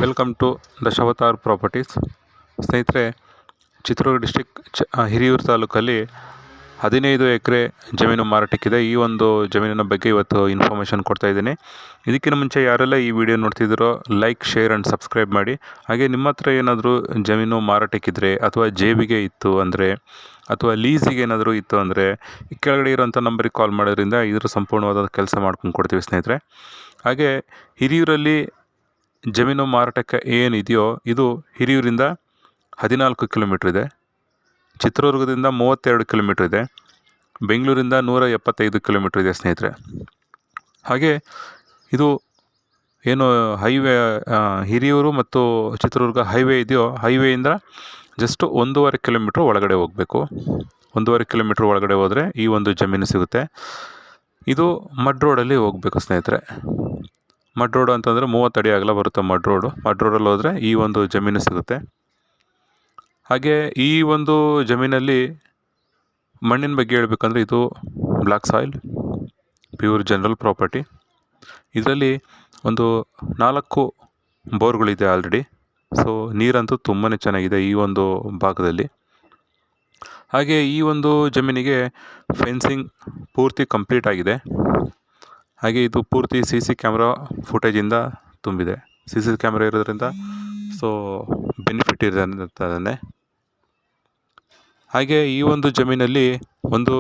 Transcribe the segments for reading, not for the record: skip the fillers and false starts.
Welcome to Dashavatar properties. ಸ್ನೇಹಿತರೆ, Chitradurga district Hiriyur ತಾಲೂಕಲ್ಲಿ 15 ಎಕರೆ ಜಮೀನು ಮಾರಾಟಕ್ಕಿದೆ. ಈ ಒಂದು ಜಮೀನಿನ ಬಗ್ಗೆ ಇವತ್ತು ಇನ್ಫಾರ್ಮೇಷನ್ ಕೊಡ್ತಾ ಇದ್ದೀನಿ. ಇದಕ್ಕಿಂತ ಮುಂಚೆ ಯಾರೆಲ್ಲ ಈ ವಿಡಿಯೋ ನೋಡ್ತಿದ್ದೀರೋ ಲೈಕ್, ಶೇರ್ ಆ್ಯಂಡ್ ಸಬ್ಸ್ಕ್ರೈಬ್ ಮಾಡಿ. ಹಾಗೆ ನಿಮ್ಮ ಹತ್ರ ಏನಾದರೂ ಜಮೀನು ಮಾರಾಟಕ್ಕಿದ್ರೆ ಅಥವಾ ಜೇಬಿಗೆ ಇತ್ತು ಅಂದರೆ ಅಥವಾ ಲೀಸಿಗೆ ಏನಾದರೂ ಇತ್ತು ಅಂದರೆ ಈ ಕೆಳಗಡೆ ಇರೋಂಥ ನಂಬರಿಗೆ ಕಾಲ್ ಮಾಡೋದ್ರಿಂದ ಇದರ ಸಂಪೂರ್ಣವಾದ ಕೆಲಸ ಮಾಡ್ಕೊಂಡು ಕೊಡ್ತೀವಿ ಸ್ನೇಹಿತರೆ. ಹಾಗೆ ಹಿರಿಯೂರಲ್ಲಿ ಜಮೀನು ಮಾರಾಟಕ್ಕೆ ಏನಿದೆಯೋ ಇದು ಹಿರಿಯೂರಿಂದ 14 ಕಿಲೋಮೀಟ್ರ್ ಇದೆ, ಚಿತ್ರದುರ್ಗದಿಂದ 32 ಕಿಲೋಮೀಟ್ರ್ ಇದೆ, ಬೆಂಗಳೂರಿಂದ 175 ಕಿಲೋಮೀಟ್ರ್ ಇದೆ ಸ್ನೇಹಿತರೆ. ಹಾಗೆ ಇದು ಏನು ಹೈವೇ ಹಿರಿಯೂರು ಮತ್ತು ಚಿತ್ರದುರ್ಗ ಹೈವೇ ಇದೆಯೋ ಹೈವೇಯಿಂದ ಜಸ್ಟ್ 1.5 ಕಿಲೋಮೀಟ್ರ್ ಒಳಗಡೆ ಹೋಗಬೇಕು. 1.5 ಕಿಲೋಮೀಟ್ರ್ ಒಳಗಡೆ ಹೋದರೆ ಈ ಒಂದು ಜಮೀನು ಸಿಗುತ್ತೆ. ಇದು ಮಡ್ ರೋಡಲ್ಲಿ ಹೋಗಬೇಕು ಸ್ನೇಹಿತರೆ. ಮಡ್ ರೋಡು ಅಂತಂದರೆ 30 ಅಡಿ ಅಗಲ ಬರುತ್ತೆ ಮಡ್ ರೋಡಲ್ಲಿ ಹೋದರೆ ಈ ಒಂದು ಜಮೀನು ಸಿಗುತ್ತೆ. ಹಾಗೆ ಈ ಒಂದು ಜಮೀನಲ್ಲಿ ಮಣ್ಣಿನ ಬಗ್ಗೆ ಹೇಳ್ಬೇಕಂದ್ರೆ ಇದು black soil, pure general property. ಇದರಲ್ಲಿ ಒಂದು 4 ಬೋರ್ಗಳಿದೆ ಆಲ್ರೆಡಿ. ಸೊ ನೀರಂತೂ ತುಂಬಾ ಚೆನ್ನಾಗಿದೆ ಈ ಒಂದು ಭಾಗದಲ್ಲಿ. ಹಾಗೆ ಈ ಒಂದು ಜಮೀನಿಗೆ ಫೆನ್ಸಿಂಗ್ ಪೂರ್ತಿ ಕಂಪ್ಲೀಟ್ ಆಗಿದೆ. ಹಾಗೆ ಇದು ಪೂರ್ತಿ CC ಕ್ಯಾಮ್ರಾ ಫುಟೇಜಿಂದ ತುಂಬಿದೆ. CC ಕ್ಯಾಮ್ರಾ ಇರೋದ್ರಿಂದ ಸೊ ಬೆನಿಫಿಟ್ ಇರ್ತದೆ. ಹಾಗೆ ಈ ಒಂದು ಜಮೀನಲ್ಲಿ ಒಂದು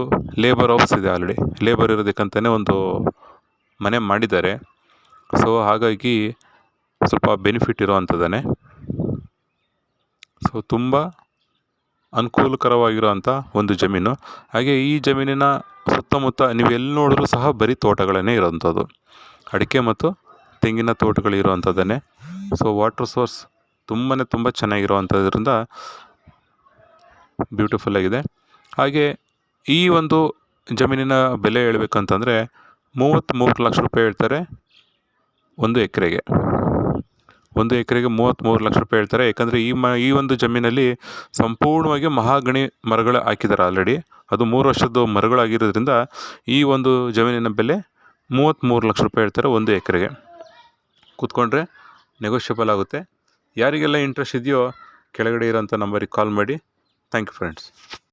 ಲೇಬರ್ ಹೌಸ್ ಇದೆ. ಆಲ್ರೆಡಿ ಲೇಬರ್ ಇರೋದಕ್ಕಂತಲೇ ಒಂದು ಮನೆ ಮಾಡಿದ್ದಾರೆ. ಸೊ ಹಾಗಾಗಿ ಸ್ವಲ್ಪ ಬೆನಿಫಿಟ್ ಇರೋವಂಥದ್ದಾನೆ. ಸೊ ತುಂಬ ಅನುಕೂಲಕರವಾಗಿರೋವಂಥ ಒಂದು ಜಮೀನು. ಹಾಗೆ ಈ ಜಮೀನಿನ ಸುತ್ತಮುತ್ತ ನೀವು ಎಲ್ಲಿ ನೋಡಿದ್ರೂ ಸಹ ಬರೀ ತೋಟಗಳೇ ಇರೋವಂಥದ್ದು, ಅಡಿಕೆ ಮತ್ತು ತೆಂಗಿನ ತೋಟಗಳಿರೋವಂಥದ್ದನ್ನೇ. ಸೊ ವಾಟರ್ ಸೋರ್ಸ್ ತುಂಬ ಚೆನ್ನಾಗಿರೋವಂಥದ್ರಿಂದ ಬ್ಯೂಟಿಫುಲ್ ಆಗಿದೆ. ಹಾಗೆ ಈ ಒಂದು ಜಮೀನಿನ ಬೆಲೆ ಹೇಳ್ಬೇಕಂತಂದರೆ 33 ಲಕ್ಷ ರೂಪಾಯಿ ಹೇಳ್ತಾರೆ ಒಂದು ಎಕರೆಗೆ. 33 ಲಕ್ಷ ರೂಪಾಯಿ ಹೇಳ್ತಾರೆ. ಯಾಕಂದರೆ ಈ ಒಂದು ಜಮೀನಲ್ಲಿ ಸಂಪೂರ್ಣವಾಗಿ ಮಹಾಗಣಿ ಮರಗಳು ಹಾಕಿದ್ದಾರೆ ಆಲ್ರೆಡಿ. ಅದು 3 ವರ್ಷದ ಮರಗಳಾಗಿರೋದ್ರಿಂದ ಈ ಒಂದು ಜಮೀನಿನ ಬೆಲೆ 33 ಲಕ್ಷ ರೂಪಾಯಿ ಹೇಳ್ತಾರೆ ಒಂದು ಎಕರೆಗೆ. ಕೂತ್ಕೊಂಡ್ರೆ ನೆಗೋಷಿಯಬಲ್ ಆಗುತ್ತೆ. ಯಾರಿಗೆಲ್ಲ ಇಂಟ್ರೆಸ್ಟ್ ಇದೆಯೋ ಕೆಳಗಡೆ ಇರೋಂಥ ನಂಬರಿಗೆ ಕಾಲ್ ಮಾಡಿ. Thank you friends.